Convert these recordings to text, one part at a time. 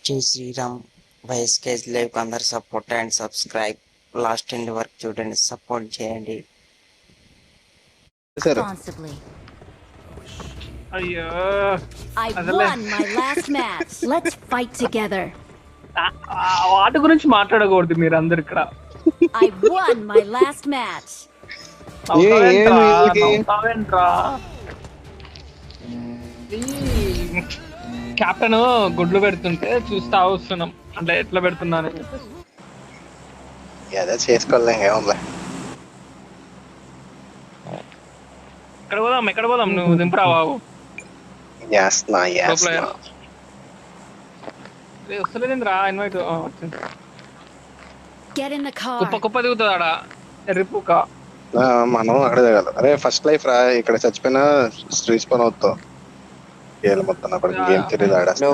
జై శ్రీరామ్. వైఎస్కేజ్ లైవ్ అందరు support and subscribe. Last end వరకు చూడండి, సపోర్ట్ చేయండి. సరే responsibly. అయ్యో I అసలే won my last match. Let's fight together. ఆ వాటి గురించి మాట్లాడకూడదు మీరు అందరు ఇక్కడ. I won my last match. నవ్వుతావేంట్రా? వీళ్ళకి? నవ్వుతావేంట్రా? ఈ కెప్టెన్ గుడ్లు పెడుతుంటే చూస్తా వస్తున్నాం, అంటే ఎట్లా పెడుతున్నాను. ఏదో చేసుకోలేం ఏముంది. ఎక్కడ పోదాం నువ్వు దింపురా బాబు. చేస్తున్నా వస్తలేదురా ఇన్వైట్. Get in the కుప్ప car. కుప్ప దిగుతుంది ఆడ ఎర్రిపుక. మనం అక్కడే దిగాలి. అరే ఫస్ట్ లైఫ్ రా, ఇక్కడ చచ్చిపోయినా రీస్పాన్ అవుతావు. గేమ్ మొత్తం అక్కడ గేమ్ తెలియదు ఆడేస్తా.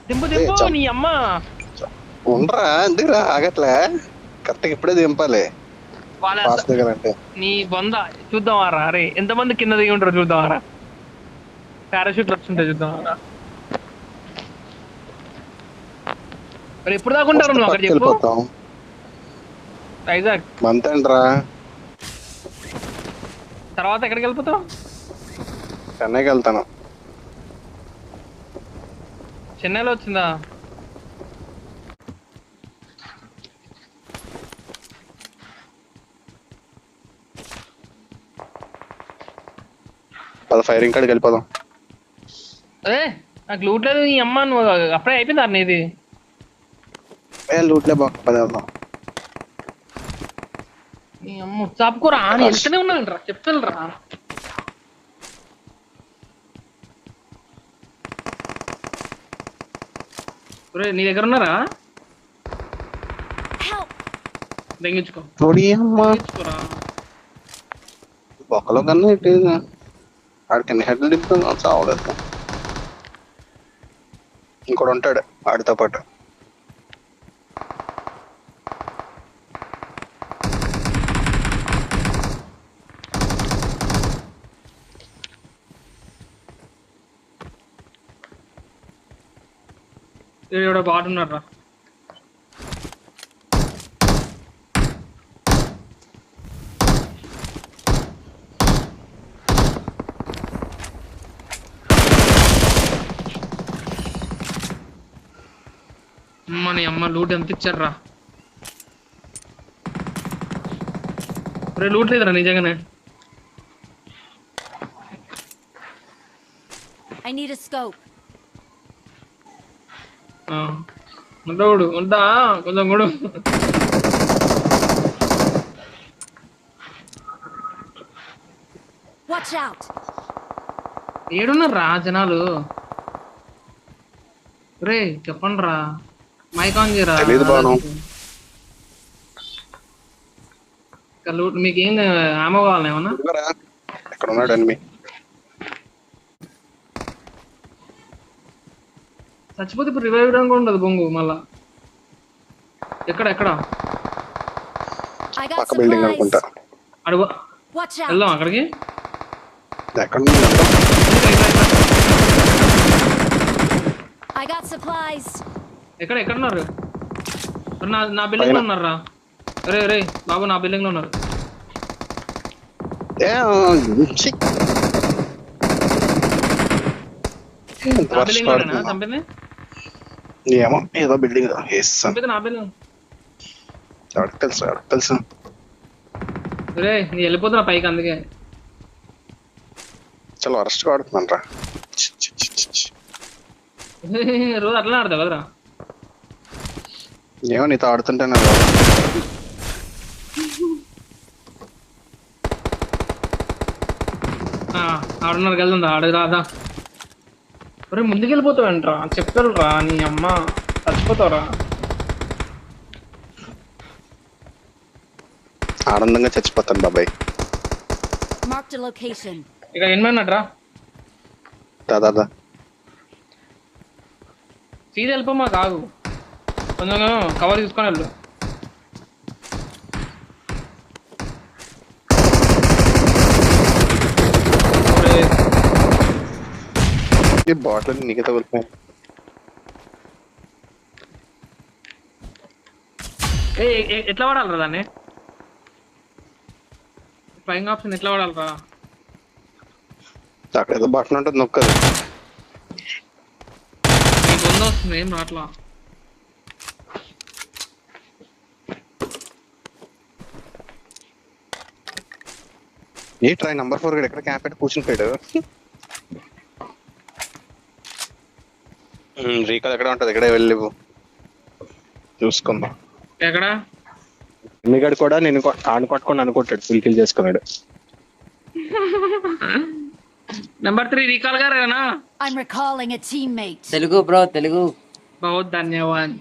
దింపు చం- నీ అమ్మ. ఉండరా ఎందుకురా ఆగట్లే, కరెక్ట్ ఇప్పుడే దింపాలి వాళ్ళ ఫాస్ట్ దిగాలంటే. నీ బొంద చూద్దామారా. అరే ఎంతమంది కింద దిగి ఉంటారు చూద్దామారా. పారాషూట్ వస్తుంటాయి చూద్దామారా. మరి ఎప్పుడు దాకా ఉంటారు నువ్వు అక్కడ చెప్పు. వెళ్ళిపోతాం ఐజాక్ మంతేంట్రా. తర్వాత ఎక్కడికి వెళ్ళిపోతావు? చెన్నైకి వెళ్తాను. చెన్నైలో వచ్చిందా? ఫైరింగ్ కాడికి వెళ్ళిపోదాం. అదే నాకు లూట్ లేదు. ఈ అమ్మ నువ్వు అప్పుడే అయిపోయింది నీది. లూట్లే బాగా పది వెళ్దాం. నీ అమ్మ చాపుకోరా అని వెళ్తూనే ఉన్నాను చెప్తాను రా. నీ దగ్గర ఉన్నారా? Help. దెంగించుకో అమ్మా బొక్కలో కన్నా ఇటు ఆడికి ఎన్ని హెడ్లు దింపుతాం చావలేదు. ఇంకోటి ఉంటాడు ఆడితో పాటు. ఇక్కడ బాటు ఉన్నారా? నీ అమ్మ లూట్ ఎంత ఇచ్చారా? లూట్ లేదురా నిజంగానే. I need a scope. ఉంటాడు ఉంటా కొంచెం కూడా. Watch out. ఏడున్నారా జనాలు? రే చెప్పండి రా, మైక్ ఆన్ చేయరా. తెలీదు బాను. మీకు ఏం ఆమె కావాలి ఏమన్నా? ఎక్కడ ఉన్నాడు అనిమి? చచ్చిపోతే ఇప్పుడు రివైవ్ కూడా ఉండదు బొంగు మళ్ళా. ఎక్కడ ఎక్కడ I got పక్క బిల్డింగ్ supplies. అనుకుంటా. అడుగు Watch out. వెళ్దాం అక్కడికి. ఎక్కడ ఉంది? I got supplies. ఎక్కడ ఎక్కడ ఉన్నారు? నా బిల్డింగ్ లో ఉన్నారా? రే రే బాబు నా బిల్డింగ్ లో ఉన్నారు. నా బిల్డింగ్ లోనేనా చంపింది? ఏమో ఏదో బిల్డింగ్ చంపింది నా బిల్డింగ్. తెలుసు. రే నీ వెళ్ళిపోతున్నా పైకి, అందుకే. చాలా వరస్ట్ గా ఆడుతున్నాను రా. రోజు అట్లా ఆడతావు కదరా. ఏమో నీతో ఆడుతుంటే ఆడున్నారు వెళ్దా ఆడ రాదా. ఒరే ముందుకు వెళ్ళిపోతావేంట్రా, చెప్తారు రా. నీ అమ్మ చచ్చిపోతావురా. ఆనందంగా చచ్చిపోతాను బాబాయ్. Marked a location. ఇక ఎన్ని అన్నట్రా? దాదా సీదా వెళ్ళిపోమా, కాదు కొంచెం కవర్ తీసుకొని వెళ్ళు. బాటిల్ నీకే తగులుతున్నాయి. ఎట్లా వాడాలరా దాన్ని? ఫ్లయింగ్ ఆప్షన్ ఎట్లా వాడాలరా? అక్కడ ఏదో బటన్ ఉంటుంది నొక్కదు. నీకు ఉందో వస్తుంది ఏం రాట్లా. ఏ ట్రై నంబర్ 4 ఎక్కడ క్యాంప్ పెట్టి కూర్చుని పోయాడు. రీకాల్ ఎక్కడ ఉంటది, ఇక్కడే వెళ్ళి చూసుకుందాం. ఎక్కడ ఎన్నిగడు కూడా నేను ఆడు కొట్టుకొని అనుకుంటాడు, ఫుల్ కిల్ చేసుకున్నాడు. నెంబర్ 3 రీకాల్ గారేనా? I'm recalling a teammate. Telugu bro, Telugu. बहुत धन्यवाद,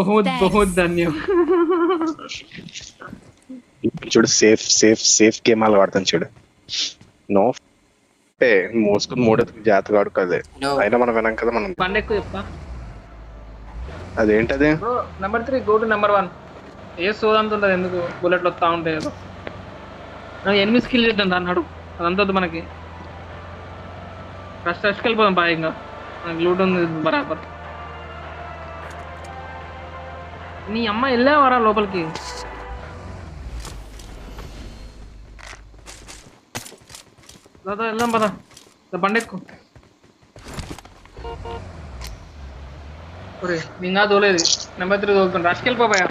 बहुत बहुत धन्यवाद. చూడు సేఫ్ సేఫ్ సేఫ్ గేమ్ అలా వాడతాను చూడు. నో మోసుకుని మూడెత్తుకు జాతగాడు కదే. No. అయినా మనం వినాం కదా మనం. బండి ఎక్కువ చెప్తా అదేంటది? Bro. Number 3 go to number 1. ఏ సోదంత ఉంటుంది ఎందుకు, బుల్లెట్లు వస్తా ఉంటాయి ఏదో. ఎనిమిది స్కిల్ చేద్దాం అన్నాడు, అదంతా వద్దు మనకి. ఫస్ట్ ఫస్ట్కి వెళ్ళిపోదాం బాగా, మనకి లూట్ ఉంది బరాబర్. నీ అమ్మ వెళ్ళావారా లోపలికి? దాదా వెళ్దాం పదా, బండి ఎక్కు. నింగా తోలేదు, నెంబర్ 3 తోలుతుంది. రష్కి వెళ్ళిపోయా.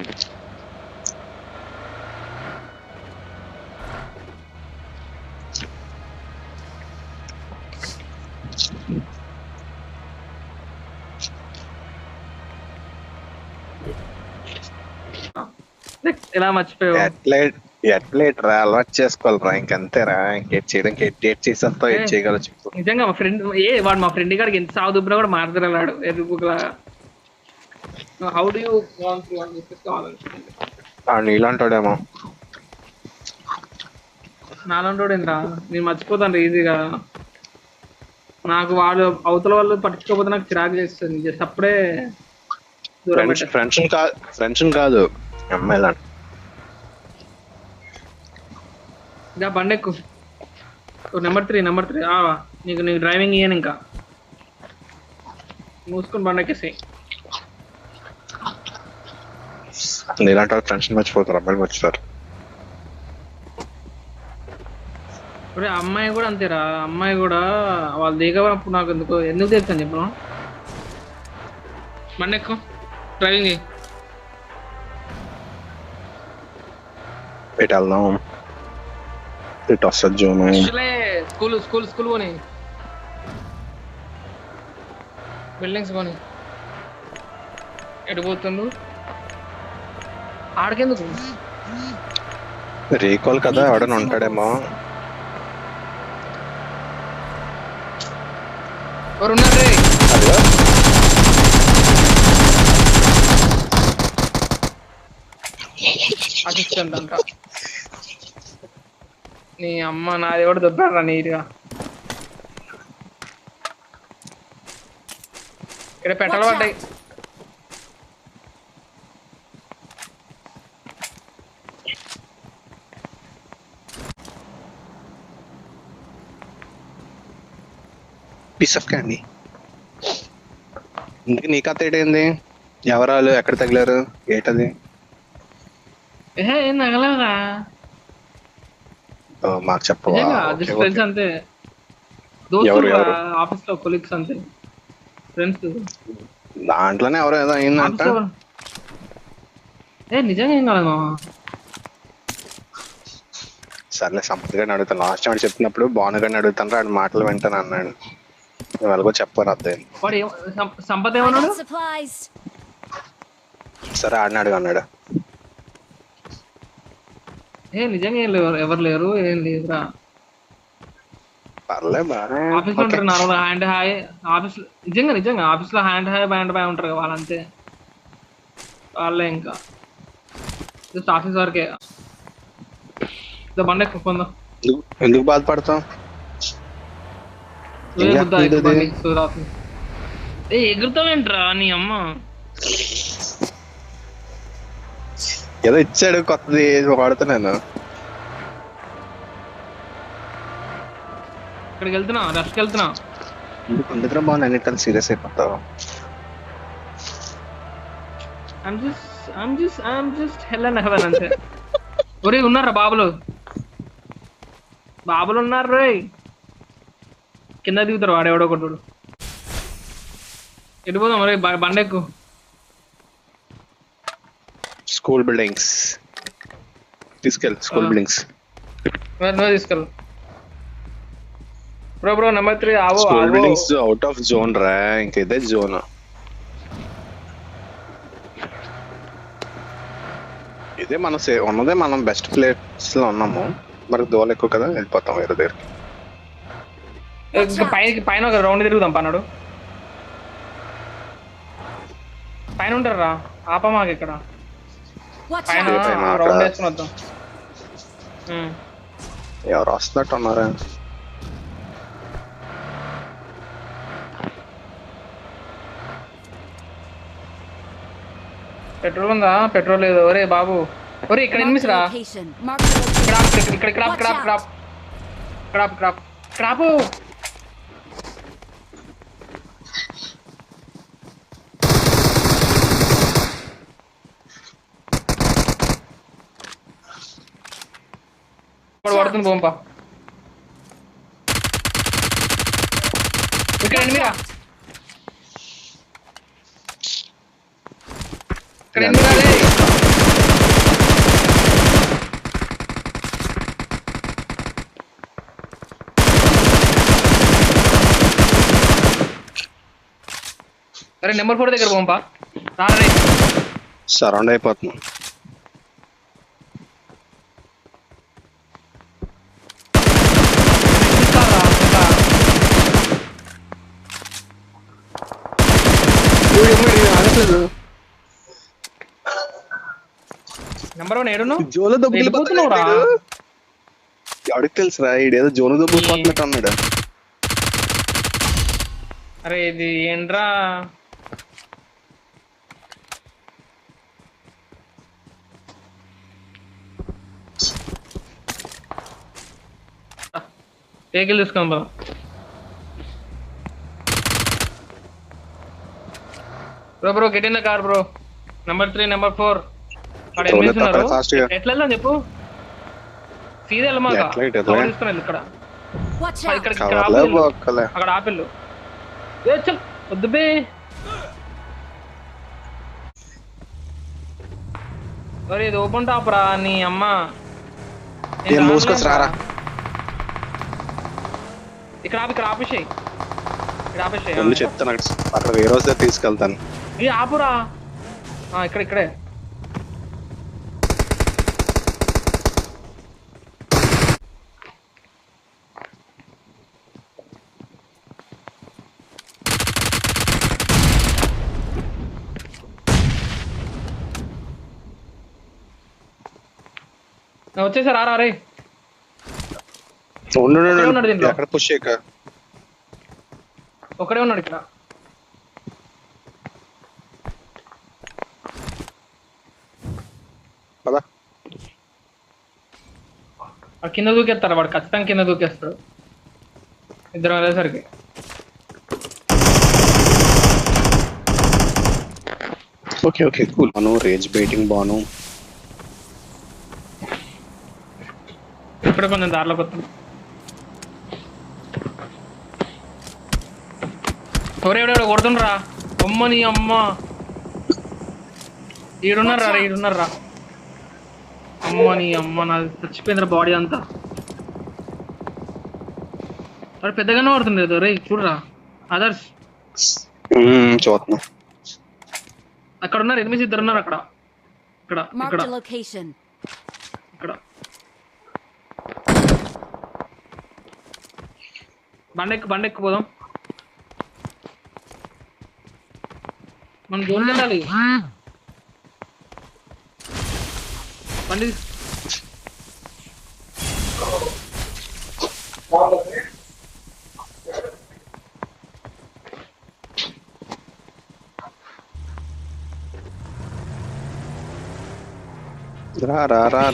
ఎలా మర్చిపోయావు? ఎట్లెట్ రా, అలవాటు చేసుకోవాలిరా, ఇంకంతేరా. ఇంకేట్ చేయడం ఎట్ చేసేస్తావు, ఏం చేయగలవు చెప్పు. నిజంగా మా ఫ్రెండ్ వాడు మా ఫ్రెండ్ గారికి ఎంత సాగు దుబ్బినా కూడా మారుతున్నాడు ఎరుగులా. How do you want to అని చెప్పేసి కావాలనుకుంటుంది. నీళ్ళంటాడేమో. నాలంటోడు ఏంట్రా, నేను మర్చిపోతాను ఈజీగా. నాకు వాళ్ళు అవతల వాళ్ళు పట్టించుకోకపోతే నాకు చిరాకు చేస్తుంది. జస్ట్ అప్పుడే ఫ్రెండ్స్ కాదు అమ్మాయిలా. ఇంకా బండి ఎక్కు. నెంబర్ 3 నీకు డ్రైవింగ్ ఇయ్యాను, ఇంకా మూసుకొని బండి ఎక్కేసి. నీలాంటి వాళ్ళు ఫ్రెండ్స్ మర్చిపోతారు, అమ్మాయిలు మర్చిపోతారు. అమ్మాయి కూడా అంతేరా, అమ్మాయి కూడా వాళ్ళు దిగప్పుడు నాకు ఎందుకు తెలుస్తాను చెప్పు. బండి ఎక్కు, డ్రైవింగ్ ఎటు వెళ్దాం? ఇటు వస్తుంది జూమ్. స్కూల్ పోనీ, బిల్డింగ్స్ పోనీ. ఎటు పోతుండు ఆడికెందుకు? రీకాల్ కదా, ఎవడని ఉంటాడేమో. ఎవరు ఉన్నారే? అసిస్టెంట్ అంట. నీ అమ్మ నాది కూడా దొబ్బారా నీట్గా. ఇక్కడ పెట్టలు పడ్డాయి. Piece of candy. ఇందుకు నీ కథ ఏంటి? ఎవరాలు, ఎక్కడ తగిలారు, ఏంటది? ఏం తగలరా మాకు చెప్పవా? ఫ్రెండ్స్ అంతే, దోస్తులు, ఆఫీస్ లో కొలీగ్స్ అంతే, ఫ్రెండ్స్. దాంట్లోనే ఎవరో ఏదో అయిందంట. నిజంగా ఏం కాదు. సర్లే, సంపత్ గారిని అడుగుతాను. లాస్ట్ టైం చెప్పినప్పుడు భాను గారిని అడుగుతాను, ఆడి మాటలు వింటాను అన్నాడు. వాళ్ళకు చెప్పారు అర్థం. సంపత్ ఏమన్నాడు? సరే ఆడిని అడుగు అన్నాడు. నిజంగా ఏం లేవు, ఎవరు లేరు, ఏం లేదురా. పర్లే బాగా ఆఫీస్ లో ఉంటారు నార్మల్ హ్యాండ్ హాయ్. ఆఫీస్ నిజంగా ఆఫీస్ లో హ్యాండ్ హాయ్ బ్యాండ్ బాయ్ ఉంటారు కదా వాళ్ళంతే. వాళ్ళే ఇంకా జస్ట్ ఆఫీస్ వరకే. బండి ఎక్కువ. ఎందుకు బాధపడతావు? ఎగురుతావేంట్రా నీ అమ్మ? ఏదో ఇచ్చాడు కొత్తది, వాడుతున్నాను. ఇక్కడికి వెళ్తున్నా, రష్కి వెళ్తున్నా. ఎందుకు బాగుంది, అన్నిటికన్నా సీరియస్ అయిపోతావు. I'm just just hell and heaven అంతే. ఒరే ఉన్నారా బాబులు ఉన్నారు రే. కింద దిగుతారు వాడు ఎవడో ఒకటి. ఎటు పోదాం రే బండెక్కు. స్కూల్ బిల్డింగ్స్ తీసుకెళ్ళి స్కూల్ బిల్డింగ్స్ నువ్వే తీసుకెళ్ళు బ్రో. నెంబర్ 3 ఆవో. School buildings out of zone రా, ఇంకా ఇదే జోన్. ఇదే మన ఉన్నదే మనం బెస్ట్ ప్లేస్ లో ఉన్నాము. మరి దోలు ఎక్కువ కదా, వెళ్ళిపోతాం వేరే దగ్గరికి. పైన ఒక రౌండ్ తిరుగుదాం పన్నాడు. పైన ఉంటారా ఆప మాకు ఇక్కడ Watch పైన out! రౌండ్ వేసుకుని వద్దాం. ఎవరు వస్తున్నట్టు ఉన్నారా? పెట్రోల్ ఉందా? పెట్రోల్ లేదు. ఒరే బాబు, ఒరే ఇక్కడ Mark ఎనిమిస్ the రా. location. Mark the location. ఇక్కడ క్రాప్. పడుతుంది బొంప. ఇక్కడ ఎనిమిరా. ఇక్కడ ఎనిమిరా రే. అరే నెంబర్ 4 దగ్గర బొంప రే. సరౌండ్ అయిపోతున్నాం. నెంబర్ 1 ఏడును జోలో వెళ్ళిపోతున్నావురా. ఎవరికి తెలుసురా, ఈడేదో జోను దొబ్బిపోతున్నట్టు అన్నాడు. అరే ఇది ఏంట్రా? వెహికల్ తీసుకొని పోదాం. Bro get in the car bro. Number 3 number 4 అక్కడ ఎనిమిది ఉన్నారు. ఎట్లా వెళ్దాం చెప్పు. సీదా వెళ్ళమాక తీసుకుని వెళ్ళు. ఇక్కడ Watch out! అక్కడ ఆపిల్లు. ఏ చల్ వద్దు బే. మరి ఇది ఓపెన్ టాప్ రా నీ అమ్మ. ఇక్కడ ఆపేసాయి. చెప్తాను అక్కడ వేరే రోజు తీసుకెళ్తాను. ఇది ఆపురా. ఇక్కడే వచ్చేసారు. ఆరా రే. ఎక్కడ పుష్ చేయక ఒకడే ఉన్నాడు ఇక్కడ. కింద దూకేస్తాడు వాడు, ఖచ్చితంగా కింద దూకేస్తాడు. ఇద్దరు వెళ్ళేసరికి ఓకే కూల్. బాను రేజ్ బైటింగ్ బాను. ఇక్కడ కొంచెం దారిలోకి వస్తాను. ఎవరెవడెవడో కొడుతుండ్రా. అమ్మ నీ అమ్మ. ఈడున్నారా. అమ్మ నీ అమ్మ, నాది చచ్చిపోయిందిరా బాడీ అంతా. వాడు పెద్దగానే పడుతుండేది రే. చూడరా అదర్స్ చూస్తున్నా. అక్కడ ఉన్నారు ఎనిమిది, ఇద్దరు ఉన్నారు అక్కడ. Mark the location. ఇక్కడ బండెక్కు పోదాం. మనం జోన్ వెళ్ళాలి. బండి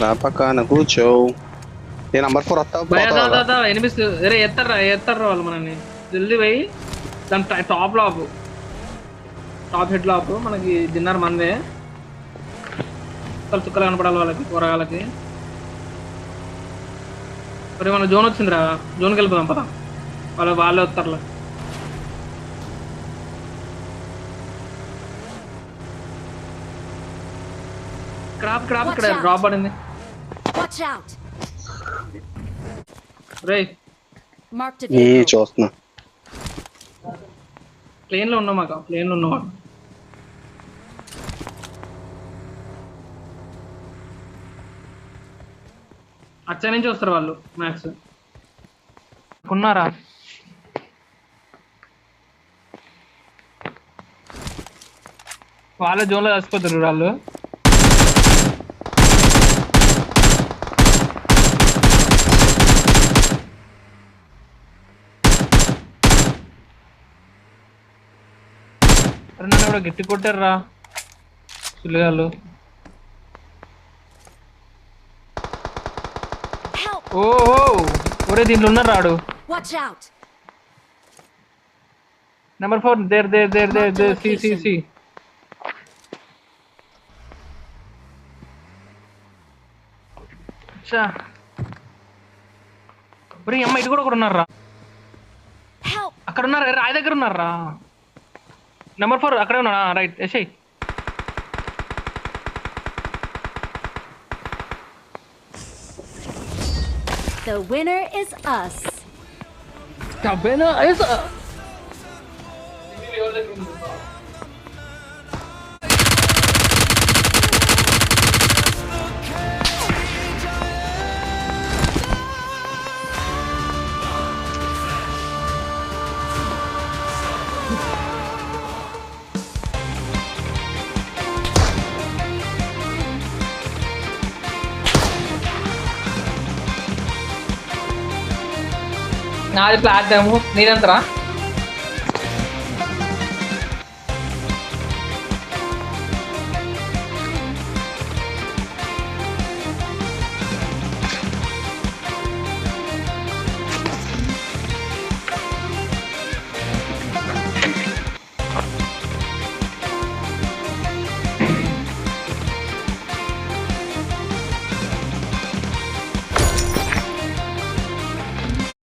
రా పక్కన కూర్చో. ఏ నంబర్ 4 వస్తా. ఎనిమిది రే. ఎత్తారా వాళ్ళు మనల్ని. జల్దీ పోయి దాని టాప్ హెడ్ లాప్ మనకి డిన్నర్ మందే. చుక్కలు చుక్కలు కనపడాలి వాళ్ళకి కూరగాయలకి. మరి మన జోన్ వచ్చిందిరా, జోన్కి వెళ్ళిపోదాం పదా, వాళ్ళే వస్తారులే. ఇక్కడ డ్రాప్ పడింది. Watch out. Ray Marked a ఈ vehicle. చూస్తున్నా. ప్లేన్లో ఉన్నాం మాకు, ప్లేన్లో ఉన్నాం. అచ్చా నుంచి వస్తారు వాళ్ళు మ్యాక్స్. ఉన్నారా వాళ్ళ జోన్లో కలిసిపోతారు వాళ్ళు. అరే నన్ను కూడా గట్టి కొట్టారా పిల్లగాళ్ళు. Help. ఓహో ఒరే దీంట్లో ఉన్నారు రాడు. Watch out. Number 4 there see. అచ్చా ఒరే అమ్మ ఇటు కూడా ఉన్నారా, Help. అక్కడ ఉన్నారు రాయి దగ్గర ఉన్నారా. నెంబర్ 4 అక్కడే ఉన్నాడా, రైట్ యశయ్. The winner is us. నాది ప్లాట్ఫామ్, నీదంతరా